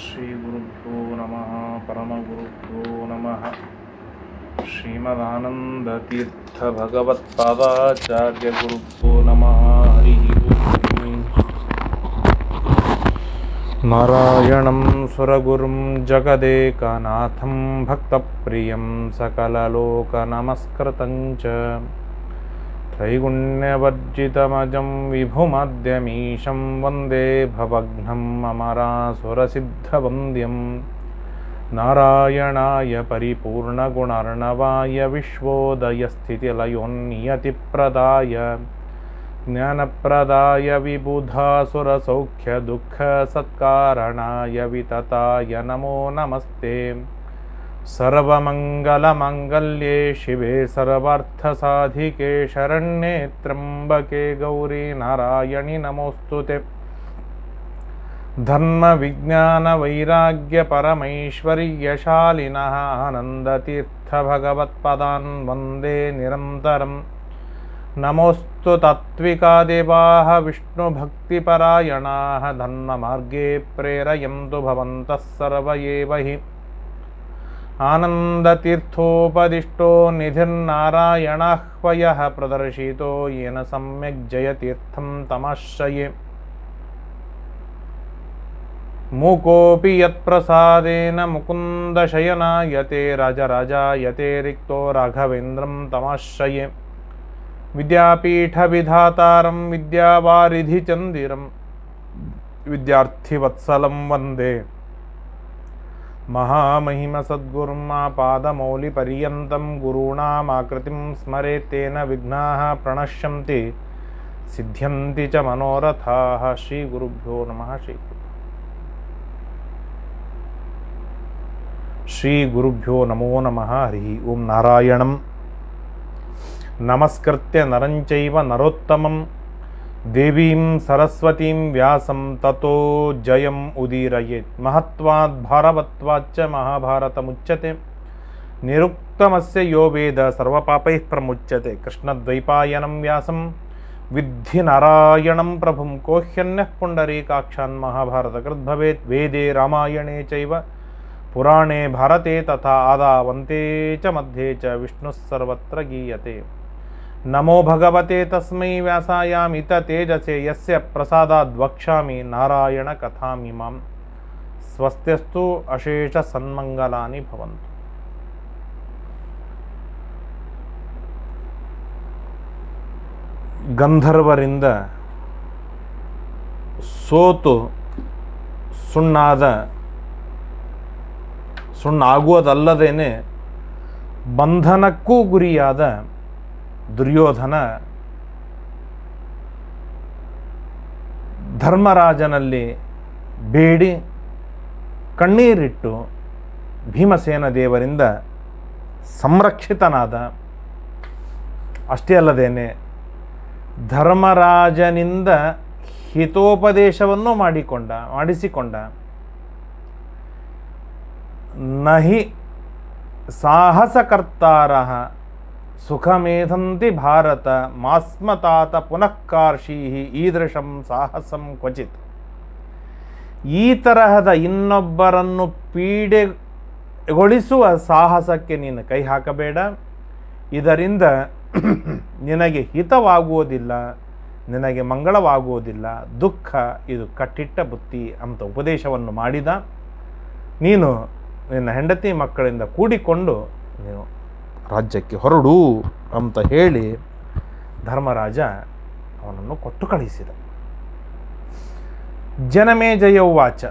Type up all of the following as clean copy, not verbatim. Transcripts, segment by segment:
ಶ್ರೀಗುರುಭ್ಯೋ ನಮಃ ಪರಮಗುರುಭ್ಯೋ ನಮಃ. ಶ್ರೀಮದಾನಂದತೀರ್ಥಭಗವತ್ಪಾದಾಚಾರ್ಯಗುರುಭ್ಯೋ ನಮಃ. ಹರಿ ಓಂ. ನಾರಾಯಣಂ ಸುರಗುರುಂ ಜಗದೇಕನಾಥಂ ಭಕ್ತಪ್ರಿಯಂ ಸಕಲಲೋಕನಮಸ್ಕೃತಂ ಚ ತ್ರೈಗುಣ್ಯವರ್ಜಿತಮಜಂ ವಿಭುಮದ್ಯಮೀಶಂ ವಂದೇ ಭವಘ್ನಂ ಅಮರಾಸುರಸಿದ್ಧವಂದ್ಯಂ. ನಾರಾಯಣಾಯ ಪರಿಪೂರ್ಣಗುಣರ್ಣವಾಯ ವಿಶ್ವೋದಯಸ್ಥಿತಿಲಯೋನ್ನಿಯತಿಪ್ರದಾಯ ಜ್ಞಾನಪ್ರದಾಯ ವಿಬುಧಾಸುರಸೌಖ್ಯದುಃಖಸತ್ಕಾರಣಾಯ ವಿತತಾಯ ನಮೋ ನಮಸ್ತೆ. ಸರ್ವಮಂಗಲಮಾಂಗಲ್ಯೆ ಶಿವೆ ಸರ್ವಾರ್ಥಸಾಧಿಕೆ ಶರಣ್ಯೆ ತ್ರ್ಯಂಬಕೆ ಗೌರಿ ನಾರಾಯಣಿ ನಮೋಸ್ತುತೆ. ಧರ್ಮವಿಜ್ಞಾನವೈರಾಗ್ಯ ಪರಮೈಶ್ವರ್ಯಶಾಲಿನಃ ಆನಂದತೀರ್ಥಭಗವತ್ಪದಾನ್ ವಂದೇ ನಿರಂತರಂ. ನಮೋಸ್ತು ತಾತ್ವಿಕಾದೇವಾಃ ವಿಷ್ಣುಭಕ್ತಿಪರಾಯಣಾಃ ಧರ್ಮಮಾರ್ಗೇ ಪ್ರೇರಯಂತು ಭವಂತಃ ಸರ್ವ ಏವ ಹಿ. ಆನಂದತೀರ್ಥೋಪದಿಷ್ಟೋ ನಿಧಿರ್ನಾರಾಯಣಾಹ್ವಯಃ ಪ್ರದರ್ಶಿತೋ ಯೇನ ಸಮ್ಯಕ್ ಜಯತೀರ್ಥಂ ತಮಾಶ್ರಯೇ. ಮೂಕೋಪಿ ಯತ್ಪ್ರಸಾದೇನ ಮುಕುಂದಶಯನಾಯತೆ ರಾಜರಾಜಾಯತೆ ರಿಕ್ತೋ ರಾಘವೇಂದ್ರಂ ತಮಾಶ್ರಯೇ. ವಿದ್ಯಾಪೀಠವಿಧಾತಾರಂ ವಿದ್ಯಾವಾರಿಧಿಚಂದಿರಂ ವಿದ್ಯಾರ್ಥಿವತ್ಸಲಂ ವಂದೇ ಮಹಾಮಹಿಮಸದ್ಗುರುಂ ಪಾದಮೌಲಿಪರ್ಯಂతం ಗುರುಣಾಮಾಕೃತಿಂ ಸ್ಮರೇತ್ತೇನ ವಿಘ್ನಾಃ ಪ್ರಣಶ್ಯಂತಿ ಸಿದ್ಧ್ಯಂತಿ ಚ ಮನೋರಥಾಃ. ಶ್ರೀ ಗುರುಭ್ಯೋ ನಮಃ. ಶ್ರೀ ಗುರುಭ್ಯೋ ನಮೋ ನಮಃ. ಹರಿ ಓಂ. ನಾರಾಯಣಂ ನಮಸ್ಕೃತ್ಯ ನರಂ ಚೈವ ನರೋತ್ತಮಂ ದೇವೀಂ ಸರಸ್ವತೀಂ ವ್ಯಾಸಂ ತತೋ ಜಯಂ ಉದೀರಯೇತ್. ಮಹತ್ವಾದ್ ಭಾರವತ್ವಾಚ್ಚ ಮಹಾಭಾರತಮುಚ್ಯತೆ. ನಿರುಕ್ತಮಸ್ಯ ಯೋ ವೇದ ಸರ್ವಪಾಪೈಃ ಪ್ರಮುಚ್ಯತೆ. ಕೃಷ್ಣದ್ವೈಪಾಯನಂ ವ್ಯಾಸಂ ವಿದ್ಧಿ ನಾರಾಯಣಂ ಪ್ರಭುಂ. ಕೋಹ್ಯನ್ಯಃ ಪುಂಡರೀಕಾಕ್ಷಾನ್ ಮಹಾಭಾರತಕೃತ್ ಭವೇತ್. ವೇದೇ ರಾಮಾಯಣೇ ಚೈವ ಪುರಾಣೇ ಭಾರತೆ ತಥಾ ಆದಾವಂತೆ ಚ ಮಧ್ಯೆ ಚ ವಿಷ್ಣುಃ ಸರ್ವತ್ರ ಗೀಯತೆ. ನಮೋ ಭಗವತೆ ತಸ್ಮೈ ವ್ಯಾಸಾಯಾಮಿತ ತೇಜಸೆ ಯಸ್ಯ ಪ್ರಸಾದಾದ್ ವಕ್ಷ್ಯಾಮಿ ನಾರಾಯಣ ಕಥಾಮಿಮಾಂ. ಸ್ವಸ್ತ್ಯಸ್ತು ಅಶೇಷ ಸನ್ಮಂಗಲಾನಿ ಭವಂತು. ಗಂಧರ್ವರಿಂದ ಸೋತು ಸುಣ್ಣಾಗುವುದಲ್ಲದೇನೆ ಬಂಧನಕ್ಕೂ ಗುರಿಯಾದ ದುರ್ಯೋಧನ ಧರ್ಮರಾಜನಲ್ಲಿ ಬೇಡಿ ಕಣ್ಣೀರಿಟ್ಟು ಭೀಮಸೇನ ದೇವರಿಂದ ಸಂರಕ್ಷಿತನಾದ. ಅಷ್ಟೇ ಅಲ್ಲದೇನೆ ಧರ್ಮರಾಜನಿಂದ ಹಿತೋಪದೇಶವನ್ನು ಮಾಡಿಸಿಕೊಂಡ. ನಹಿ ಸಾಹಸಕರ್ತಾರಃ ಸುಖಮೇಧಂತಿ ಭಾರತ ಮಾಸ್ಮತಾತ ಪುನಃಕಾರ್ಷೀಹಿ ಈದೃಶಂ ಸಾಹಸಂ ಕ್ವಚಿತ್. ಈ ತರಹದ ಇನ್ನೊಬ್ಬರನ್ನು ಪೀಡೆಗೊಳಿಸುವ ಸಾಹಸಕ್ಕೆ ನೀನು ಕೈ ಹಾಕಬೇಡ. ಇದರಿಂದ ನಿನಗೆ ಹಿತವಾಗುವುದಿಲ್ಲ, ನಿನಗೆ ಮಂಗಳವಾಗುವುದಿಲ್ಲ, ದುಃಖ, ಇದು ಕಟ್ಟಿಟ್ಟ ಬುತ್ತಿ ಅಂತ ಉಪದೇಶವನ್ನು ಮಾಡಿದ. ನೀನು ನಿನ್ನ ಹೆಂಡತಿ ಮಕ್ಕಳಿಂದ ಕೂಡಿಕೊಂಡು ನೀನು ರಾಜ್ಯಕ್ಕೆ ಹೊರಡು ಅಂತ ಹೇಳಿ ಧರ್ಮರಾಜ ಅವನನ್ನು ಕೊಟ್ಟು ಕಳಿಸಿದ. ಜನಮೇಜಯ ಉವಾಚ.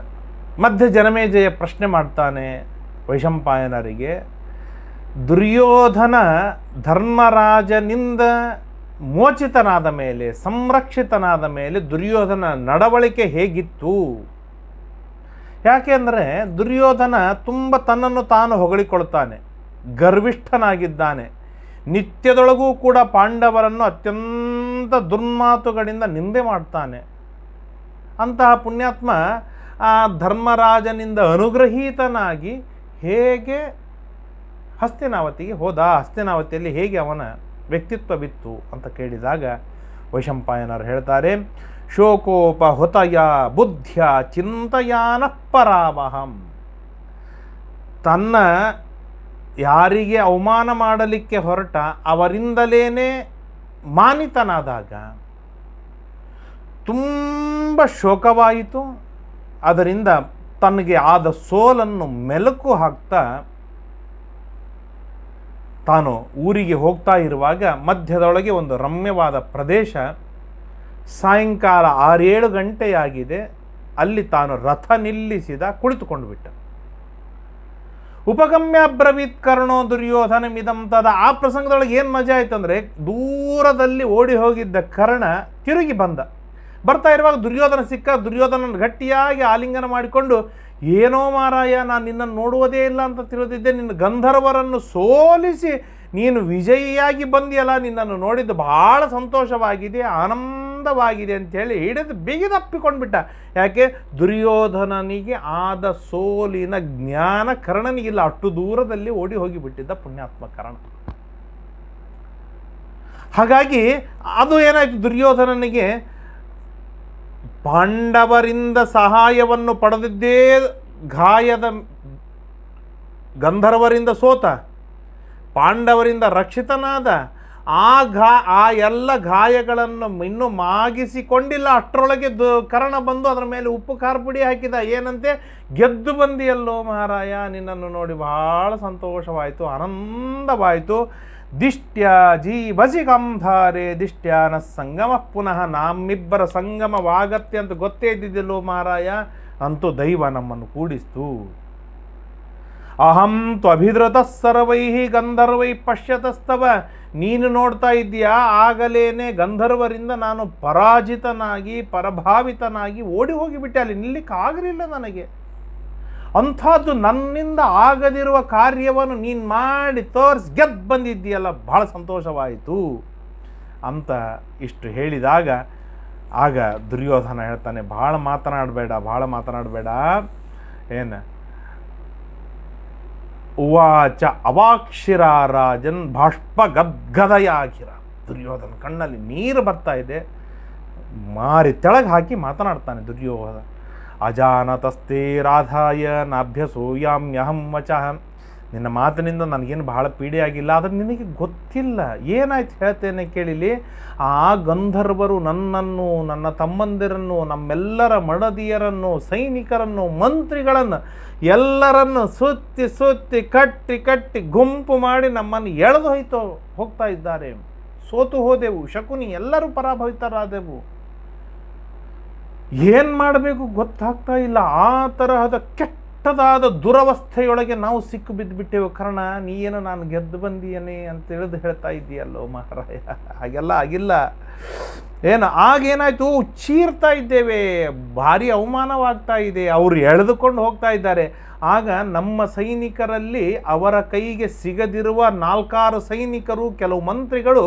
ಮಧ್ಯೆ ಜನಮೇಜಯ ಪ್ರಶ್ನೆ ಮಾಡ್ತಾನೆ ವೈಶಂಪಾಯನರಿಗೆ. ದುರ್ಯೋಧನ ಧರ್ಮರಾಜನಿಂದ ಮೋಚಿತನಾದ ಮೇಲೆ, ಸಂರಕ್ಷಿತನಾದ ಮೇಲೆ ದುರ್ಯೋಧನ ನಡವಳಿಕೆ ಹೇಗಿತ್ತು? ಯಾಕೆಂದರೆ ದುರ್ಯೋಧನ ತುಂಬ ತನ್ನನ್ನು ತಾನು ಹೊಗಳಿಕೊಳ್ತಾನೆ, ಗರ್ವಿಷ್ಠನಾಗಿದ್ದಾನೆ. ನಿತ್ಯದೊಳಗೂ ಕೂಡ ಪಾಂಡವರನ್ನು ಅತ್ಯಂತ ದುರ್ಮಾತುಗಳಿಂದ ನಿಂದೆ ಮಾಡ್ತಾನೆ. ಅಂತಹ ಪುಣ್ಯಾತ್ಮ ಆ ಧರ್ಮರಾಜನಿಂದ ಅನುಗ್ರಹೀತನಾಗಿ ಹೇಗೆ ಹಸ್ತಿನಾವತಿಗೆ ಹೋದ, ಹಸ್ತಿನಾವತಿಯಲ್ಲಿ ಹೇಗೆ ಅವನ ವ್ಯಕ್ತಿತ್ವವಿತ್ತು ಅಂತ ಕೇಳಿದಾಗ ವೈಶಂಪಾಯನರು ಹೇಳ್ತಾರೆ, ಶೋಕೋಪಹುತಯ ಬುದ್ಧ್ಯ ಚಿಂತಯಾನ ಪರಾವಹಂ. ತನ್ನ ಯಾರಿಗೆ ಅವಮಾನ ಮಾಡಲಿಕ್ಕೆ ಹೊರಟ ಅವರಿಂದಲೇ ಮಾನಿತನಾದಾಗ ತುಂಬ ಶೋಕವಾಯಿತು. ಅದರಿಂದ ತನಗೆ ಆದ ಸೋಲನ್ನು ಮೆಲುಕು ಹಾಕ್ತಾ ತಾನು ಊರಿಗೆ ಹೋಗ್ತಾ ಇರುವಾಗ ಮಧ್ಯದೊಳಗೆ ಒಂದು ರಮ್ಯವಾದ ಪ್ರದೇಶ, ಸಾಯಂಕಾಲ 6-7 ಗಂಟೆಯಾಗಿದೆ. ಅಲ್ಲಿ ತಾನು ರಥ ನಿಲ್ಲಿಸಿದ, ಕುಳಿತುಕೊಂಡು ಬಿಟ್ಟ. ಉಪಗಮ್ಯ ಬ್ರವೀತ್ ಕರ್ಣೋ ದುರ್ಯೋಧನಮಿದಂ ತದ. ಆ ಪ್ರಸಂಗದೊಳಗೆ ಏನು ಮಜಾ ಆಯ್ತು ಅಂದರೆ, ದೂರದಲ್ಲಿ ಓಡಿ ಹೋಗಿದ್ದ ಕರ್ಣ ತಿರುಗಿ ಬರ್ತಾ ಇರುವಾಗ ದುರ್ಯೋಧನ ಸಿಕ್ಕ. ದುರ್ಯೋಧನ ಗಟ್ಟಿಯಾಗಿ ಆಲಿಂಗನ ಮಾಡಿಕೊಂಡು, ಏನೋ ಮಾರಾಯ, ನಾನು ನಿನ್ನನ್ನು ನೋಡುವುದೇ ಇಲ್ಲ ಅಂತ ತಿಳಿದಿದ್ದೆ, ನಿನ್ನ ಗಂಧರ್ವರನ್ನು ಸೋಲಿಸಿ ನೀನು ವಿಜಯಿಯಾಗಿ ಬಂದಿಯಲ್ಲ, ನಿನ್ನನ್ನು ನೋಡಿದ್ದು ಬಹಳ ಸಂತೋಷವಾಗಿದೆ, ಆನಂದವಾಗಿದೆ ಅಂಥೇಳಿ ಹಿಡಿದು ಬಿಗಿದಪ್ಪಿಕೊಂಡ್ಬಿಟ್ಟ. ಯಾಕೆ? ದುರ್ಯೋಧನನಿಗೆ ಆದ ಸೋಲಿನ ಜ್ಞಾನ ಕರ್ಣನಿಗಿಲ್ಲ. ಅಷ್ಟು ದೂರದಲ್ಲಿ ಓಡಿ ಹೋಗಿಬಿಟ್ಟಿದ್ದ ಪುಣ್ಯಾತ್ಮ ಕರ್ಣ. ಹಾಗಾಗಿ ಅದು ಏನಾಯಿತು, ದುರ್ಯೋಧನನಿಗೆ ಪಾಂಡವರಿಂದ ಸಹಾಯವನ್ನು ಪಡೆದಿದ್ದೇ ಗಾಯದ, ಗಂಧರ್ವರಿಂದ ಸೋತ, ಪಾಂಡವರಿಂದ ರಕ್ಷಿತನಾದ, ಆ ಎಲ್ಲ ಗಾಯಗಳನ್ನು ಇನ್ನೂ ಮಾಗಿಸಿಕೊಂಡಿಲ್ಲ. ಅಷ್ಟರೊಳಗೆ ಕರ್ಣ ಬಂದು ಅದರ ಮೇಲೆ ಉಪ್ಪು ಖಾರ ಪುಡಿ ಹಾಕಿದ. ಏನಂತೆ, ಗೆದ್ದು ಬಂದಿಯಲ್ಲೋ ಮಹಾರಾಯ, ನಿನ್ನನ್ನು ನೋಡಿ ಬಹಳ ಸಂತೋಷವಾಯಿತು, ಆನಂದವಾಯಿತು. ದಿಷ್ಟ್ಯ ಜೀವಸಿ ಗಂಧಾರೆ ದಿಷ್ಟ್ಯಾನ ಸಂಗಮ ಪುನಃ. ನಮ್ಮಿಬ್ಬರ ಸಂಗಮವಾಗತ್ತೆ ಅಂತ ಗೊತ್ತೇ ಇದ್ದಿದ್ದಿಲ್ಲೋ ಮಹಾರಾಯ, ಅಂತೂ ದೈವ ನಮ್ಮನ್ನು ಕೂಡಿಸ್ತು. ಅಹಂ ತ್ವಭಿಧೃತ ಸರ್ವೈ ಗಂಧರ್ವೈ ಪಶ್ಯತಸ್ತವ. ನೀನು ನೋಡ್ತಾ ಇದ್ದೀಯಾ, ಆಗಲೇನೆ ಗಂಧರ್ವರಿಂದ ನಾನು ಪರಾಜಿತನಾಗಿ ಪರಭಾವಿತನಾಗಿ ಓಡಿ ಹೋಗಿಬಿಟ್ಟೆ. ಅಲ್ಲಿ ನಿಲ್ಲಿಕ್ಕೆ ಆಗಲಿಲ್ಲ ನನಗೆ. ಅಂಥದ್ದು ನನ್ನಿಂದ ಆಗದಿರುವ ಕಾರ್ಯವನ್ನು ನೀನು ಮಾಡಿ ತೋರಿಸಿ ಗೆದ್ದು ಬಂದಿದ್ದೀಯಲ್ಲ, ಬಹಳ ಸಂತೋಷವಾಯಿತು ಅಂತ ಇಷ್ಟು ಹೇಳಿದಾಗ ಆಗ ದುರ್ಯೋಧನ ಹೇಳ್ತಾನೆ, ಭಾಳ ಮಾತನಾಡಬೇಡ. ಏನು ಉವಾಚ ಅವಾಕ್ಷಿರ ರಾಜನ್ ಬಾಷ್ಪ ಗದ್ಗದಯಾಗಿರ. ದುರ್ಯೋಧನ ಕಣ್ಣಲ್ಲಿ ನೀರು ಬರ್ತಾ ಇದೆ, ಮಾರಿ ತೆಳಗೆ ಹಾಕಿ ಮಾತನಾಡ್ತಾನೆ ದುರ್ಯೋಧನ. ಅಜಾನತಸ್ತೆ ರಾಧಾಯ ನಾಭ್ಯಸೂಯಾಮ್ಯಹಂ ವಚಃ. ನಿನ್ನ ಮಾತಿನಿಂದ ನನಗೇನು ಬಹಳ ಪೀಡೆಯಾಗಿಲ್ಲ, ಆದರೆ ನಿನಗೆ ಗೊತ್ತಿಲ್ಲ ಏನಾಯ್ತು ಹೇಳ್ತೇನೆ ಕೇಳಿಲಿ. ಆ ಗಂಧರ್ವರು ನನ್ನನ್ನು, ನನ್ನ ತಮ್ಮಂದಿರನ್ನು, ನಮ್ಮೆಲ್ಲರ ಮಡದಿಯರನ್ನು, ಸೈನಿಕರನ್ನು, ಮಂತ್ರಿಗಳನ್ನು ಎಲ್ಲರನ್ನು ಸುತ್ತಿ ಕಟ್ಟಿ ಗುಂಪು ಮಾಡಿ ನಮ್ಮನ್ನು ಎಳೆದು ಹೋಗ್ತಾ ಇದ್ದಾರೆ. ಸೋತು ಹೋದೆವು, ಶಕುನಿ ಎಲ್ಲರೂ ಪರಾಭವಿತರಾದೆವು. ಏನು ಮಾಡಬೇಕು ಗೊತ್ತಾಗ್ತಾ ಇಲ್ಲ. ಆ ತರಹದ ಕೆಟ್ಟದಾದ ದುರವಸ್ಥೆಯೊಳಗೆ ನಾವು ಸಿಕ್ಕು ಬಿದ್ದುಬಿಟ್ಟೆವು. ಕಾರಣ ನೀನು ನಾನು ಗೆದ್ದು ಬಂದಿಯೇನೆ ಅಂತ ತಿಳಿದು ಹೇಳ್ತಾ ಇದ್ದೀಯಲ್ಲೋ ಮಹಾರಾಯ. ಹಾಗೆಲ್ಲ ಆಗಿಲ್ಲ. ಏನು ಆಗೇನಾಯಿತು, ಚೀರ್ತಾ ಇದ್ದೇವೆ, ಭಾರಿ ಅವಮಾನವಾಗ್ತಾ ಇದೆ, ಅವರು ಎಳೆದುಕೊಂಡು ಹೋಗ್ತಾ ಇದ್ದಾರೆ. ಆಗ ನಮ್ಮ ಸೈನಿಕರಲ್ಲಿ ಅವರ ಕೈಗೆ ಸಿಗದಿರುವ 4-6 ಸೈನಿಕರು, ಕೆಲವು ಮಂತ್ರಿಗಳು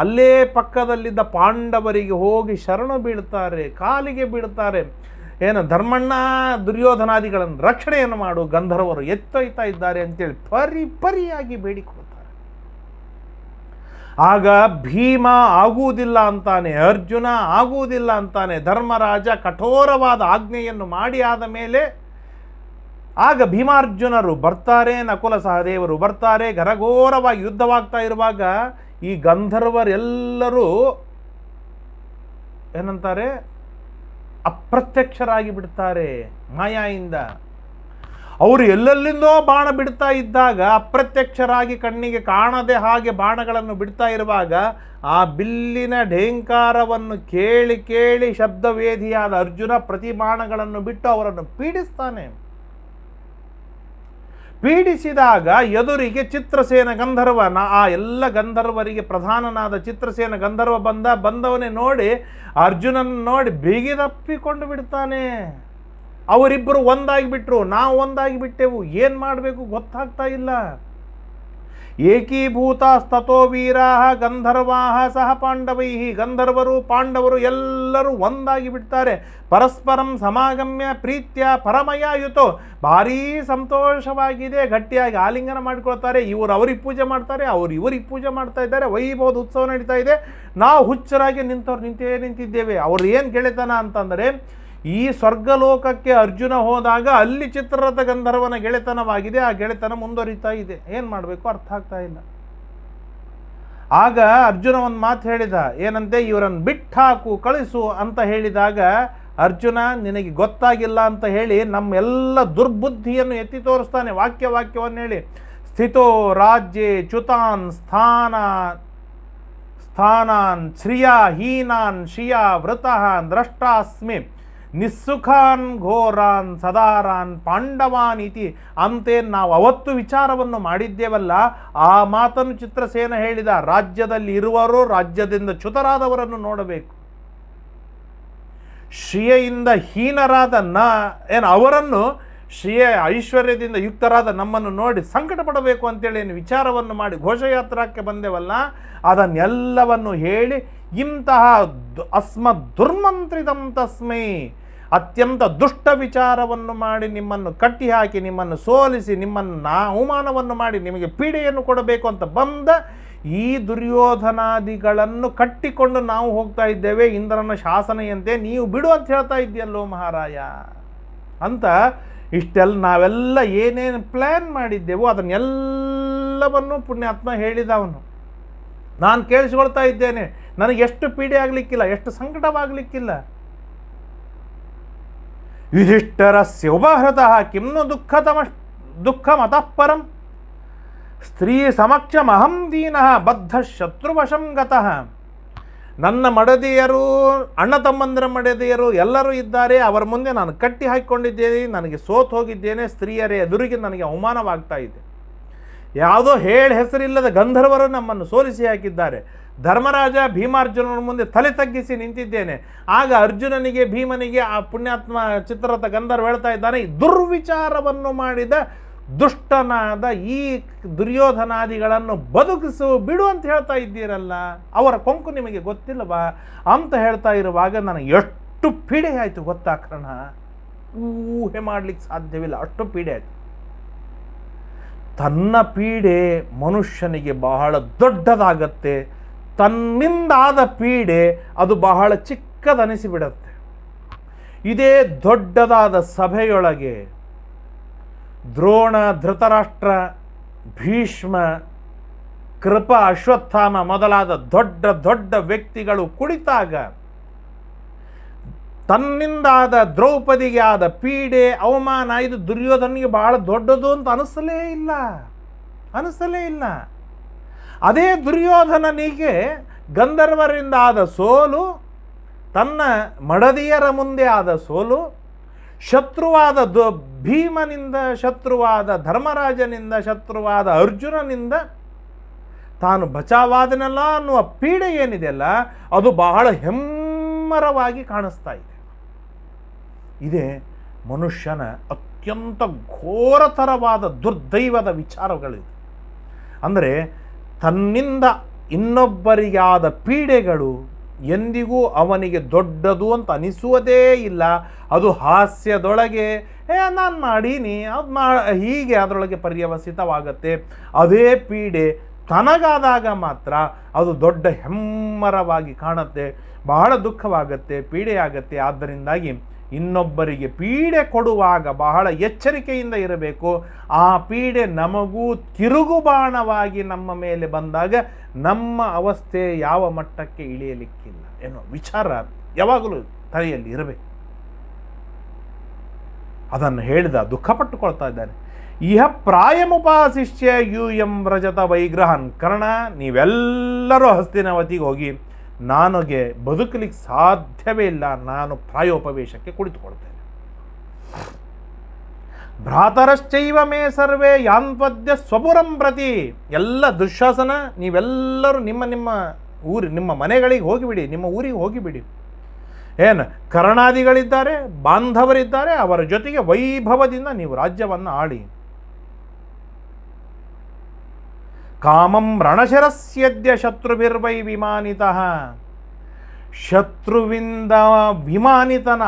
ಅಲ್ಲೇ ಪಕ್ಕದಲ್ಲಿದ್ದ ಪಾಂಡವರಿಗೆ ಹೋಗಿ ಶರಣು ಬೀಳ್ತಾರೆ, ಕಾಲಿಗೆ ಬೀಳ್ತಾರೆ. ಏನು ಧರ್ಮಣ್ಣ, ದುರ್ಯೋಧನಾದಿಗಳನ್ನು ರಕ್ಷಣೆಯನ್ನು ಮಾಡು, ಗಂಧರ್ವರು ಎತ್ತೊಯ್ತಾ ಇದ್ದಾರೆ ಅಂತೇಳಿ ಪರಿಯಾಗಿ ಬೇಡಿಕೊಳ್ತಾರೆ. ಆಗ ಭೀಮ ಆಗುವುದಿಲ್ಲ ಅಂತಾನೆ, ಅರ್ಜುನ ಆಗುವುದಿಲ್ಲ ಅಂತಾನೆ. ಧರ್ಮರಾಜ ಕಠೋರವಾದ ಆಜ್ಞೆಯನ್ನು ಮಾಡಿ ಆದ ಮೇಲೆ ಆಗ ಭೀಮಾರ್ಜುನರು ಬರ್ತಾರೆ, ನಕುಲ ಸಹದೇವರು ಬರ್ತಾರೆ. ಘನಘೋರವಾಗಿ ಯುದ್ಧವಾಗ್ತಾ ಇರುವಾಗ ಈ ಗಂಧರ್ವರೆಲ್ಲರೂ ಏನಂತಾರೆ, ಅಪ್ರತ್ಯಕ್ಷರಾಗಿ ಬಿಡ್ತಾರೆ ಮಾಯಾಯಿಂದ. ಅವರು ಎಲ್ಲೆಲ್ಲಿಂದೋ ಬಾಣ ಬಿಡ್ತಾ ಇದ್ದಾಗ ಅಪ್ರತ್ಯಕ್ಷರಾಗಿ ಕಣ್ಣಿಗೆ ಕಾಣದೆ ಹಾಗೆ ಬಾಣಗಳನ್ನು ಬಿಡ್ತಾ ಇರುವಾಗ ಆ ಬಿಲ್ಲಿನ ಢೇಂಕಾರವನ್ನು ಕೇಳಿ ಶಬ್ದವೇದಿಯಾದ ಅರ್ಜುನ ಪ್ರತಿ ಬಾಣಗಳನ್ನು ಬಿಟ್ಟು ಅವರನ್ನು ಪೀಡಿಸ್ತಾನೆ. ಪೀಡಿಸಿದಾಗ ಎದುರಿಗೆ ಚಿತ್ರಸೇನ ಗಂಧರ್ವ, ಆ ಎಲ್ಲ ಗಂಧರ್ವರಿಗೆ ಪ್ರಧಾನನಾದ ಚಿತ್ರಸೇನ ಗಂಧರ್ವ ಬಂದವನೇ ನೋಡಿ ಅರ್ಜುನನ ನೋಡಿ ಬಿಗಿದಪ್ಪಿಕೊಂಡು ಬಿಡ್ತಾನೆ. ಅವರಿಬ್ಬರು ಒಂದಾಗಿಬಿಟ್ರು, ನಾವು ಒಂದಾಗಿಬಿಟ್ಟೆವು, ಏನು ಮಾಡಬೇಕು ಗೊತ್ತಾಗ್ತಾ ಇಲ್ಲ. ಏಕೀಭೂತಸ್ತತೋ ವೀರಾಹ ಗಂಧರ್ವಾಹ ಸಹ ಪಾಂಡವೈ. ಗಂಧರ್ವರು ಪಾಂಡವರು ಎಲ್ಲರೂ ಒಂದಾಗಿ ಬಿಡ್ತಾರೆ. ಪರಸ್ಪರಂ ಸಮಾಗಮ್ಯ ಪ್ರೀತ್ಯ ಪರಮಯಾಯುತೋ. ಭಾರೀ ಸಂತೋಷವಾಗಿದೆ, ಗಟ್ಟಿಯಾಗಿ ಆಲಿಂಗನ ಮಾಡಿಕೊಳ್ತಾರೆ. ಇವರು ಅವ್ರಿಗೆ ಪೂಜೆ ಮಾಡ್ತಾರೆ, ಅವ್ರು ಇವರಿಗೆ ಪೂಜೆ ಮಾಡ್ತಾ ಇದ್ದಾರೆ. ವೈಭವದ ಉತ್ಸವ ನಡೀತಾ ಇದೆ. ನಾವು ಹುಚ್ಚರಾಗಿ ನಿಂತಿದ್ದೇವೆ. ಅವ್ರು ಏನು ಗೆಳೆತನ ಅಂತಂದರೆ, ಈ ಸ್ವರ್ಗಲೋಕಕ್ಕೆ ಅರ್ಜುನ ಹೋದಾಗ ಅಲ್ಲಿ ಚಿತ್ರರಥ ಗಂಧರ್ವನ ಗೆಳೆತನವಾಗಿದೆ. ಆ ಗೆಳೆತನ ಮುಂದುವರಿತಾ ಇದೆ. ಏನು ಮಾಡಬೇಕು ಅರ್ಥ ಆಗ್ತಾ ಇಲ್ಲ. ಆಗ ಅರ್ಜುನ ಒಂದು ಮಾತು ಹೇಳಿದ, ಏನಂತೆ, ಇವರನ್ನು ಬಿಟ್ಟಾಕು, ಕಳಿಸು ಅಂತ ಹೇಳಿದಾಗ ಅರ್ಜುನ ನಿನಗೆ ಗೊತ್ತಾಗಿಲ್ಲ ಅಂತ ಹೇಳಿ ನಮ್ಮೆಲ್ಲ ದುರ್ಬುದ್ಧಿಯನ್ನು ಎತ್ತಿ ತೋರಿಸ್ತಾನೆ. ವಾಕ್ಯವನ್ನು ಹೇಳಿ, ಸ್ಥಿತೋ ರಾಜ್ಯೆ ಚ್ಯುತಾನ್ ಸ್ಥಾನಾನ್ ಶ್ರಿಯಾ ಹೀನಾನ್ ಶ್ರಿಯಾ ವೃತಃ ದ್ರಷ್ಟಾಸ್ಮಿ ನಿಸ್ಸುಖಾನ್ ಘೋರಾನ್ ಸದಾರಾನ್ ಪಾಂಡವಾನ್ ಇತಿ. ಅಂತೆ ನಾವು ಅವತ್ತು ವಿಚಾರವನ್ನು ಮಾಡಿದ್ದೇವಲ್ಲ, ಆ ಮಾತನ್ನು ಚಿತ್ರಸೇನ ಹೇಳಿದ. ರಾಜ್ಯದಲ್ಲಿ ಇರುವವರು ರಾಜ್ಯದಿಂದ ಚ್ಯುತರಾದವರನ್ನು ನೋಡಬೇಕು. ಶ್ರಿಯೆಯಿಂದ ಹೀನರಾದ ಅವರನ್ನು ಶ್ರಿಯ ಐಶ್ವರ್ಯದಿಂದ ಯುಕ್ತರಾದ ನಮ್ಮನ್ನು ನೋಡಿ ಸಂಕಟ ಪಡಬೇಕು ಅಂತೇಳಿ ಏನು ವಿಚಾರವನ್ನು ಮಾಡಿ ಘೋಷಯಾತ್ರಕ್ಕೆ ಬಂದೆವಲ್ಲ, ಅದನ್ನೆಲ್ಲವನ್ನು ಹೇಳಿ ಇಂತಹ ಅಸ್ಮದ್ ದುರ್ಮಂತ್ರಿತಂ ತಸ್ಮೈ, ಅತ್ಯಂತ ದುಷ್ಟ ವಿಚಾರವನ್ನು ಮಾಡಿ ನಿಮ್ಮನ್ನು ಕಟ್ಟಿ ಹಾಕಿ, ನಿಮ್ಮನ್ನು ಸೋಲಿಸಿ, ನಿಮ್ಮನ್ನು ಅವಮಾನವನ್ನು ಮಾಡಿ ನಿಮಗೆ ಪೀಡೆಯನ್ನು ಕೊಡಬೇಕು ಅಂತ ಬಂದ ಈ ದುರ್ಯೋಧನಾದಿಗಳನ್ನು ಕಟ್ಟಿಕೊಂಡು ನಾವು ಹೋಗ್ತಾ ಇದ್ದೇವೆ. ಇಂದ್ರನ ಶಾಸನೆಯಂತೆ ನೀವು ಬಿಡು ಅಂತ ಹೇಳ್ತಾ ಇದ್ದೀಯಲ್ಲೋ ಮಹಾರಾಯ ಅಂತ. ಇಷ್ಟೆಲ್ಲ ನಾವೆಲ್ಲ ಏನೇನು ಪ್ಲ್ಯಾನ್ ಮಾಡಿದ್ದೆವೋ ಅದನ್ನೆಲ್ಲವನ್ನು ಪುಣ್ಯಾತ್ಮ ಹೇಳಿದವನು. ನಾನು ಕೇಳಿಸ್ಕೊಳ್ತಾ ಇದ್ದೇನೆ. ನನಗೆ ಎಷ್ಟು ಪೀಡೆ ಆಗಲಿಕ್ಕಿಲ್ಲ, ಎಷ್ಟು ಸಂಕಟವಾಗಲಿಕ್ಕಿಲ್ಲ. ಯುಧಿಷ್ಠಿರಸ್ಯ ಉಪಹೃತಃ ಕಿಮ್ನು ದುಃಖಮತಃ ಪರಂ. ಸ್ತ್ರೀ ಸಮಕ್ಷಮಹಂ ದೀನಃ ಬದ್ಧ ಶತ್ರುವಶಂ ಗತಃ. ನನ್ನ ಮಡದಿಯರು, ಅಣ್ಣ ತಮ್ಮಂದಿರ ಮಡದಿಯರು ಎಲ್ಲರೂ ಇದ್ದಾರೆ. ಅವರ ಮುಂದೆ ನಾನು ಕಟ್ಟಿ ಹಾಕಿಕೊಂಡಿದ್ದೇನೆ. ನನಗೆ ಸೋತು ಹೋಗಿದ್ದೇನೆ. ಸ್ತ್ರೀಯರೇ ಎದುರಿಗೆ ನನಗೆ ಅವಮಾನವಾಗ್ತಾ ಇದೆ. ಯಾವುದೋ ಹೆಸರಿಲ್ಲದ ಗಂಧರ್ವರು ನಮ್ಮನ್ನು ಸೋಲಿಸಿ ಹಾಕಿದ್ದಾರೆ. ಧರ್ಮರಾಜ ಭೀಮಾರ್ಜುನನ ಮುಂದೆ ತಲೆ ತಗ್ಗಿಸಿ ನಿಂತಿದ್ದೇನೆ. ಆಗ ಅರ್ಜುನನಿಗೆ ಭೀಮನಿಗೆ ಆ ಪುಣ್ಯಾತ್ಮ ಚಿತ್ರರಥ ಗಂಧರ್ವ ಹೇಳ್ತಾ ಇದ್ದಾನೆ, ದುರ್ವಿಚಾರವನ್ನು ಮಾಡಿದ ದುಷ್ಟನಾದ ಈ ದುರ್ಯೋಧನಾದಿಗಳನ್ನು ಬದುಕಿಸು, ಬಿಡು ಅಂತ ಹೇಳ್ತಾ ಇದ್ದೀರಲ್ಲ, ಅವರ ಕೊಂಕು ನಿಮಗೆ ಗೊತ್ತಿಲ್ಲವಾ ಅಂತ ಹೇಳ್ತಾ ಇರುವಾಗ ನನಗೆ ಎಷ್ಟು ಪೀಡೆ ಆಯಿತು ಗೊತ್ತಾ ಕರ್ಣ, ಊಹೆ ಮಾಡಲಿಕ್ಕೆ ಸಾಧ್ಯವಿಲ್ಲ. ಅಷ್ಟು ಪೀಡೆ ಆಯಿತು. ತನ್ನ ಪೀಡೆ ಮನುಷ್ಯನಿಗೆ ಬಹಳ ದೊಡ್ಡದಾಗತ್ತೆ. ತನ್ನಿಂದಾದ ಪೀಡೆ ಅದು ಬಹಳ ಚಿಕ್ಕದನಿಸಿಬಿಡತ್ತೆ. ಇದೇ ದೊಡ್ಡದಾದ ಸಭೆಯೊಳಗೆ ದ್ರೋಣ, ಧೃತರಾಷ್ಟ್ರ, ಭೀಷ್ಮ, ಕೃಪ, ಅಶ್ವತ್ಥಾಮ ಮೊದಲಾದ ದೊಡ್ಡ ದೊಡ್ಡ ವ್ಯಕ್ತಿಗಳು ಕುಳಿತಾಗ ತನ್ನಿಂದಾದ ದ್ರೌಪದಿಗೆ ಆದ ಪೀಡೆ, ಅವಮಾನ ಇದು ದುರ್ಯೋಧನಿಗೆ ಬಹಳ ದೊಡ್ಡದು ಅಂತ ಅನಿಸಲೇ ಇಲ್ಲ. ಅದೇ ದುರ್ಯೋಧನನಿಗೆ ಗಂಧರ್ವರಿಂದ ಆದ ಸೋಲು, ತನ್ನ ಮಡದಿಯರ ಮುಂದೆ ಆದ ಸೋಲು, ಶತ್ರುವಾದ ಭೀಮನಿಂದ, ಶತ್ರುವಾದ ಧರ್ಮರಾಜನಿಂದ, ಶತ್ರುವಾದ ಅರ್ಜುನನಿಂದ ತಾನು ಬಚಾವಾದನಲ್ಲ ಅನ್ನುವ ಪೀಡೆ ಏನಿದೆಯಲ್ಲ, ಅದು ಬಹಳ ಹೆಮ್ಮರವಾಗಿ ಕಾಣಿಸ್ತಾ ಇದೆ. ಇದೇ ಮನುಷ್ಯನ ಅತ್ಯಂತ ಘೋರತರವಾದ ದುರ್ದೈವದ ವಿಚಾರಗಳಿವೆ. ಅಂದರೆ ತನ್ನಿಂದ ಇನ್ನೊಬ್ಬರಿಗಾದ ಪೀಡೆಗಳು ಎಂದಿಗೂ ಅವನಿಗೆ ದೊಡ್ಡದು ಅಂತ ಅನಿಸುವುದೇ ಇಲ್ಲ. ಅದು ಹಾಸ್ಯದೊಳಗೆ ನಾನು ಮಾಡೀನಿ, ಅದು ಹೀಗೆ ಅದರೊಳಗೆ ಪರ್ಯವಸಿತವಾಗತ್ತೆ. ಅದೇ ಪೀಡೆ ತನಗಾದಾಗ ಮಾತ್ರ ಅದು ದೊಡ್ಡ ಹೆಮ್ಮರವಾಗಿ ಕಾಣುತ್ತೆ, ಬಹಳ ದುಃಖವಾಗತ್ತೆ, ಪೀಡೆಯಾಗತ್ತೆ. ಆದ್ದರಿಂದಾಗಿ ಇನ್ನೊಬ್ಬರಿಗೆ ಪೀಡೆ ಕೊಡುವಾಗ ಬಹಳ ಎಚ್ಚರಿಕೆಯಿಂದ ಇರಬೇಕು. ಆ ಪೀಡೆ ನಮಗೂ ತಿರುಗುಬಾಣವಾಗಿ ನಮ್ಮ ಮೇಲೆ ಬಂದಾಗ ನಮ್ಮ ಅವಸ್ಥೆ ಯಾವ ಮಟ್ಟಕ್ಕೆ ಇಳಿಯಲಿಕ್ಕಿಲ್ಲ ಎನ್ನುವ ವಿಚಾರ ಯಾವಾಗಲೂ ತಲೆಯಲ್ಲಿ ಇರಬೇಕು. ಅದನ್ನು ಹೇಳಿದ ದುಃಖಪಟ್ಟುಕೊಳ್ತಾ ಇದ್ದಾನೆ. ಇಹ ಪ್ರಾಯಮುಪಾಶಿಷ್ಯ ಯೂಯಂ ವ್ರಜತ ವೈಗ್ರಹನ್. ಕರ್ಣ, ನೀವೆಲ್ಲರೂ ಹಸ್ತಿನಾವತಿಗೆ ಹೋಗಿ, ನನಗೆ ಬದುಕಲಿಕ್ಕೆ ಸಾಧ್ಯವೇ ಇಲ್ಲ, ನಾನು ಪ್ರಾಯೋಪವೇಶಕ್ಕೆ ಕುಳಿತುಕೊಳ್ತೇನೆ. ಭ್ರಾತರಶ್ಚೈವ ಮೇ ಸರ್ವೇ ಯಾಂತ್ವದ್ಯ ಸ್ವಪುರಂ ಪ್ರತಿ. ಎಲ್ಲ ದುಶ್ಯಾಸನ, ನೀವೆಲ್ಲರೂ ನಿಮ್ಮ ಮನೆಗಳಿಗೆ ಹೋಗಿಬಿಡಿ, ನಿಮ್ಮ ಊರಿಗೆ ಹೋಗಿಬಿಡಿ. ಏನು ಕರ್ಣಾದಿಗಳಿದ್ದಾರೆ, ಬಾಂಧವರಿದ್ದಾರೆ, ಅವರ ಜೊತೆಗೆ ವೈಭವದಿಂದ ನೀವು ರಾಜ್ಯವನ್ನು ಆಳಿ. ಕಾಮಂ ರಣಶಿರಸ್ಯದ್ಯ ಶತ್ರುಭಿರ್ವೈ ವಿಮಾನಿತಃ. ಶತ್ರುವಿಂದ